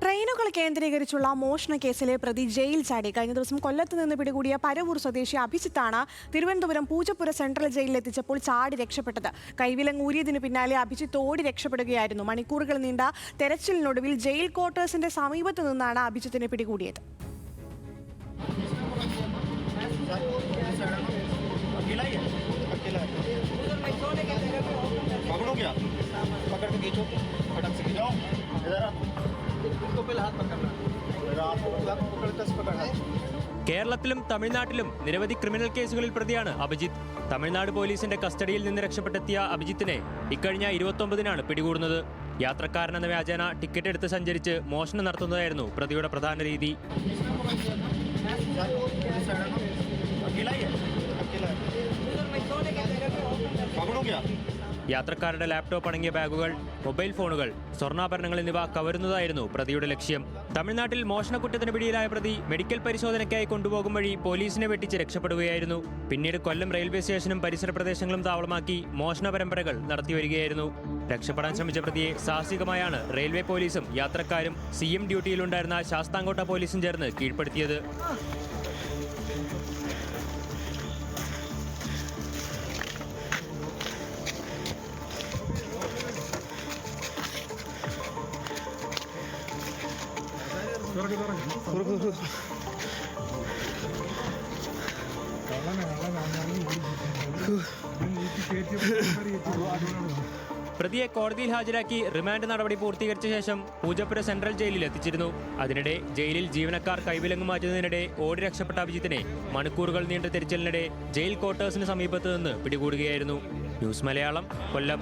ട്രെയിനുകൾ കേന്ദ്രീകരിച്ചുള്ള മോഷണ കേസിലെ പ്രതി ജയിൽ ചാടി. കഴിഞ്ഞ ദിവസം കൊല്ലത്ത് നിന്ന് പിടികൂടിയ പരവൂർ സ്വദേശി അഭിജിത്താണ് തിരുവനന്തപുരം പൂജപ്പുര സെൻട്രൽ ജയിലിൽ എത്തിച്ചപ്പോൾ ചാടി രക്ഷപ്പെട്ടത്. കൈവിലങ്ങ് ഊരിയതിനു പിന്നാലെ അഭിജിത്ത് ഓടി രക്ഷപ്പെടുകയായിരുന്നു. മണിക്കൂറുകൾ നീണ്ട തെരച്ചിലിനൊടുവിൽ ജയിൽ ക്വാർട്ടേഴ്സിന്റെ സമീപത്ത് നിന്നാണ് അഭിജിത്തിനെ പിടികൂടിയത്. കേരളത്തിലും തമിഴ്നാട്ടിലും നിരവധി ക്രിമിനൽ കേസുകളിൽ പ്രതിയാണ് അഭിജിത്ത്. തമിഴ്നാട് പോലീസിന്റെ കസ്റ്റഡിയിൽ നിന്ന് രക്ഷപ്പെട്ടെത്തിയ അഭിജിത്തിനെ ഇക്കഴിഞ്ഞ 29-നാണ് പിടികൂടുന്നത്. യാത്രക്കാരനെന്ന വ്യാജേന ടിക്കറ്റ് എടുത്ത് സഞ്ചരിച്ച് മോഷണം നടത്തുന്നതായിരുന്നു പ്രതിയുടെ പ്രധാന രീതി. യാത്രക്കാരുടെ ലാപ്ടോപ്പ് അടങ്ങിയ ബാഗുകൾ, മൊബൈൽ ഫോണുകൾ, സ്വർണ്ണാഭരണങ്ങൾ എന്നിവ കവരുന്നതായിരുന്നു പ്രതിയുടെ ലക്ഷ്യം. തമിഴ്നാട്ടിൽ മോഷണക്കുറ്റത്തിന് പിടിയിലായ പ്രതി മെഡിക്കൽ പരിശോധനയ്ക്കായി കൊണ്ടുപോകും വഴി പോലീസിനെ വെട്ടിച്ച് രക്ഷപ്പെടുകയായിരുന്നു. പിന്നീട് കൊല്ലം റെയിൽവേ സ്റ്റേഷനും പരിസര പ്രദേശങ്ങളും താവളമാക്കി മോഷണ പരമ്പരകൾ നടത്തിവരികയായിരുന്നു. രക്ഷപ്പെടാൻ ശ്രമിച്ച പ്രതിയെ സാഹസികമായാണ് റെയിൽവേ പോലീസും യാത്രക്കാരും CM ഡ്യൂട്ടിയിലുണ്ടായിരുന്ന ശാസ്താംകോട്ട പോലീസും ചേർന്ന് കീഴ്പ്പെടുത്തിയത്. പ്രതിയെ കോടതിയിൽ ഹാജരാക്കി റിമാൻഡ് നടപടി പൂർത്തീകരിച്ച ശേഷം പൂജപ്പുര സെൻട്രൽ ജയിലിൽ എത്തിച്ചിരുന്നു. അതിനിടെ ജയിലിൽ ജീവനക്കാർ കൈവിലങ്ങ് മാറ്റുന്നതിനിടെ ഓടി രക്ഷപ്പെട്ട അഭിജിത്തിനെ മണിക്കൂറുകൾ നീണ്ട തിരച്ചിലിനിടെ ജയിൽ ക്വാർട്ടേഴ്സിന് സമീപത്ത് നിന്ന് പിടികൂടുകയായിരുന്നു. ന്യൂസ് മലയാളം, കൊല്ലം.